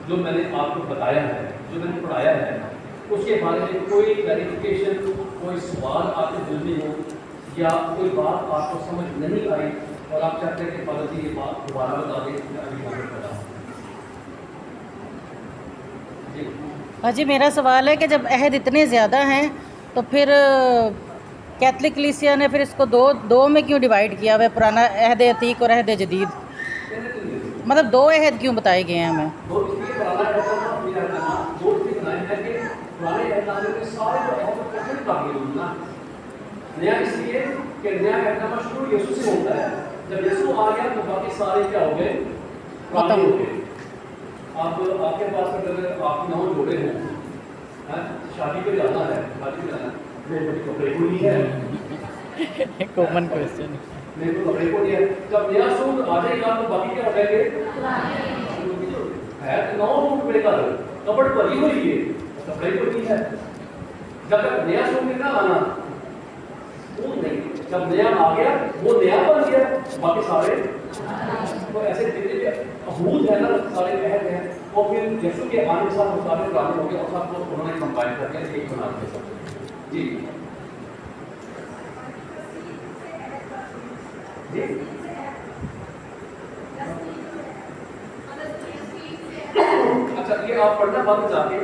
जो मैंने आपको बताया है, जो मैंने पढ़ाया है, उसके बारे में कोई क्लैरिफिकेशन, कोई सवाल आपके दिल में हो या कोई बात आपको समझ नहीं आई और आप चाहते हैं कि फादर जी ये बात दोबारा बता दें, मैं अभी मदद कर रहा हूँ जी। हाँ जी, मेरा सवाल है कि जब अहद इतने ज़्यादा हैं तो फिर कैथलिक कलीसिया ने फिर इसको दो में क्यों डिवाइड किया हुआ है, पुराना अहद अतीक और अहद जदीद? मतलब दो अहद क्यों बताए गए हैं हमें? दो इसलिए पुराना अहदनामा, नया अहदनामा, दो इसलिए बनाए हैं कि पुराने अहदनामे में सारे जो अहद प्रकट कर दिए ना। नया इसलिए कि नया अहदनामा शुरू यीशु से होता है, जब यीशु आ गया तो बाकी सारे क्या हो गए, पुराने हो गए। अब आपके पास अगर आप 9 जोड़े हों, शादी पे जाना है, शादी पे जाना है, मेरे को कपड़े को नहीं है, कॉमन क्वेश्चन मेरे को कपड़े को नहीं है। जब नया सूट आ जाएगा तो बाकी क्या हो जाएंगे, है तो 9 सूट पड़ेगा, कपड़ भरी हुई है, कपड़े को नहीं है। जब तक नया सूट नहीं ना आना, वो नहीं, जब नया आ गया वो नया बन गया, बाकी सारे तो ऐसे जितने भी अहूद है ना, सारे अहद हैं, और फिर यीशु के आने के साथ वो सारे पुराने हो गए और सबको उन्होंने कंपाइल कर दिया, एक बना दिया सब। जी जी अच्छा, ये आप पढ़ना बंद जाके